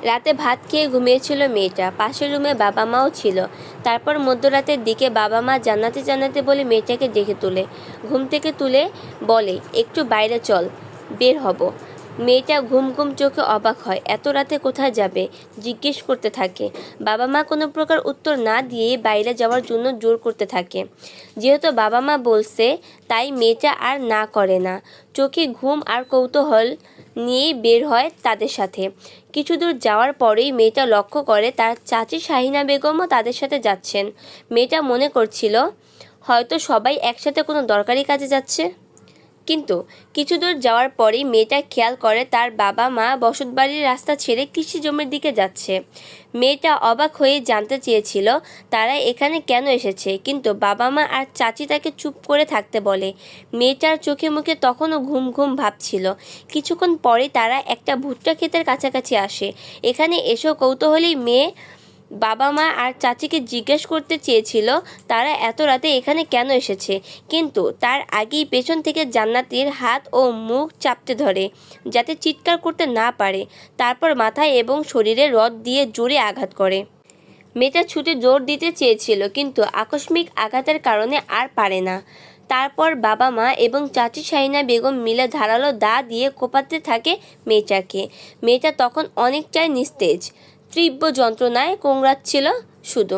রাতে ভাত খেয়ে ঘুমিয়েছিল মেয়েটা। পাশের রুমে বাবা মাও ছিল। তারপর মধ্যরাতের দিকে বাবা মা জান্নাতে জান্নাতে বলে মেয়েটাকে ডেকে তুলে ঘুম থেকে তুলে বলে, একটু বাইরে চল, বের হব। মেয়েটা ঘুম ঘুম চোখে অবাক হয়। এত রাতে কোথায় যাবে জিজ্ঞেস করতে থাকে। বাবা মা কোনো প্রকার উত্তর না দিয়েই বাইরে যাওয়ার জন্য জোর করতে থাকে। যেহেতু বাবা মা বলছে তাই মেয়েটা আর না করে না। চোখে ঘুম আর কৌতূহল নিয়েই বের হয় তাদের সাথে। কিছু দূর যাওয়ার পরেই মেয়েটা লক্ষ্য করে তার চাচি শাহিনা বেগমও তাদের সাথে যাচ্ছেন। মেয়েটা মনে করছিল হয়তো সবাই একসাথে কোনো দরকারি কাজে যাচ্ছে। কিন্তু কিছু দূর যাওয়ার পরেই মেয়েটা খেয়াল করে তার বাবা মা বসতবাড়ির রাস্তা ছেড়ে কৃষি জমির দিকে যাচ্ছে। মেয়েটা অবাক হয়ে জানতে চেয়েছিল তারা এখানে কেন এসেছে, কিন্তু বাবা মা আর চাচি তাকে চুপ করে থাকতে বলে। মেয়েটার চোখে মুখে তখনও ঘুম ঘুম ভাব ছিল। কিছুক্ষণ পরে তারা একটা ভুট্টা ক্ষেতের কাছাকাছি আসে। এখানে এসেও কৌতূহলী মেয়ে বাবা মা আর চাচিকে জিজ্ঞেস করতে চেয়েছিল তারা এত রাতে এখানে কেন এসেছে, কিন্তু তার আগেই পেছন থেকে জান্নাতের হাত ও মুখ চাপতে ধরে যাতে চিৎকার করতে না পারে। তারপর মাথায় এবং শরীরে রড দিয়ে জোরে আঘাত করে। মেয়েটা ছুটে জোর দিতে চেয়েছিল, কিন্তু আকস্মিক আঘাতের কারণে আর পারে না। তারপর বাবা মা এবং চাচি শাহিনা বেগম মিলে ধারালো দা দিয়ে কোপাতে থাকে মেয়েটাকে। মেয়েটা তখন অনেকটাই নিস্তেজ, তীব্র যন্ত্রণায় কোংড়াচ্ছিল শুধু।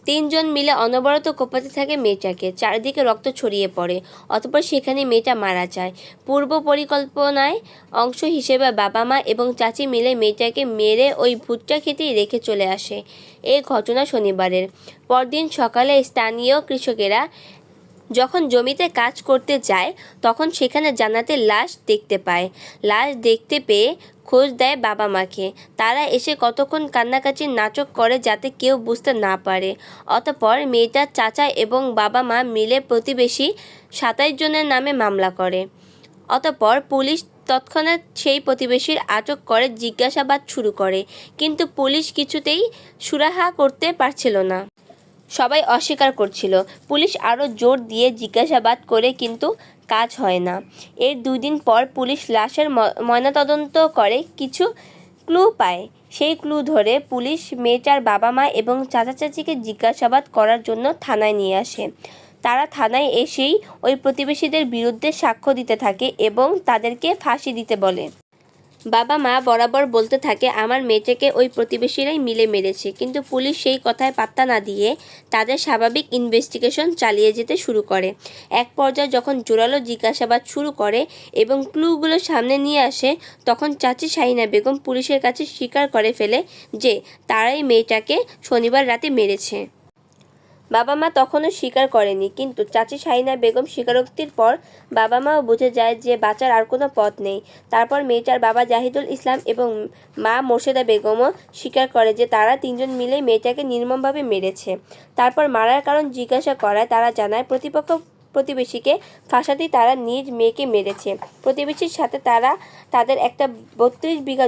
তিনজন মিলে অনবরত কোপাতে থাকে মেয়েটাকে। চারিদিকে রক্ত ছড়িয়ে পড়ে। অতঃপর সেখানে মেয়েটা মারা যায়। পূর্ব পরিকল্পনায় অংশ হিসেবে বাবা মা এবং চাচি মিলে মেয়েটাকে মেরে ওই ভুট্টা খেতেই রেখে চলে আসে। এই ঘটনা শনিবারের। পরদিন সকালে স্থানীয় কৃষকেরা যখন জমিতে কাজ করতে যায় তখন সেখানে জান্নাতের লাশ দেখতে পায়। লাশ দেখতে পেয়ে খোঁজ দেয় বাবা মাকে। তারা এসে কতক্ষণ কান্নাকাটির নাটক করে যাতে কেউ বুঝতে না পারে। অতঃপর মেয়েটার চাচা এবং বাবা মা মিলে প্রতিবেশী 27 জনের নামে মামলা করে। অতঃপর পুলিশ তৎক্ষণাৎ সেই প্রতিবেশীর আটক করে জিজ্ঞাসাবাদ শুরু করে, কিন্তু পুলিশ কিছুতেই সুরাহা করতে পারছিল না। সবাই অস্বীকার করছিল। পুলিশ আরও জোর দিয়ে জিজ্ঞাসাবাদ করে, কিন্তু কাজ হয় না। এর 2 দিন পর পুলিশ লাশের ময়নাতদন্ত করে কিছু ক্লু পায়। সেই ক্লু ধরে পুলিশ মেয়েটার বাবা মা এবং চাচা চাচিকে জিজ্ঞাসাবাদ করার জন্য থানায় নিয়ে আসে। তারা থানায় এসেই ওই প্রতিবেশীদের বিরুদ্ধে সাক্ষ্য দিতে থাকে এবং তাদেরকে ফাঁসি দিতে বলে। বাবা মা বরাবর বলতে থাকে আমার মেয়েটাকে ওই প্রতিবেশীরাই মিলে মেরেছে, কিন্তু পুলিশ সেই কথায় পাত্তা না দিয়ে তাদের স্বাভাবিক ইনভেস্টিগেশন চালিয়ে যেতে শুরু করে। এক পর্যায়ে যখন জোরালো জিজ্ঞাসাবাদ শুরু করে এবং ক্লুগুলো সামনে নিয়ে আসে, তখন চাচি শাহিনা বেগম পুলিশের কাছে স্বীকার করে ফেলে যে তারাই মেয়েটাকে শনিবার রাতে মেরেছে। বাবা মা তখনও স্বীকার করেনি, কিন্তু চাচি শাহিনা বেগম স্বীকারোক্তির পর বাবা মাও বুঝে যায় যে বাঁচার আর কোনো পথ নেই। তারপর মেয়েটার বাবা জাহিদুল ইসলাম এবং মা মোর্শেদা বেগমও স্বীকার করে যে তারা 3 জন মিলে মেয়েটাকে নির্মমভাবে মেরেছে। তারপর মারার কারণ জিজ্ঞাসা করায় তারা জানায় প্রতিপক্ষ প্রতিবেশীকে ফাঁসাতেই তারা নিজ মেয়েকে মেরেছে। প্রতিবেশীর সাথে তারা তাদের একটা 32 বিঘা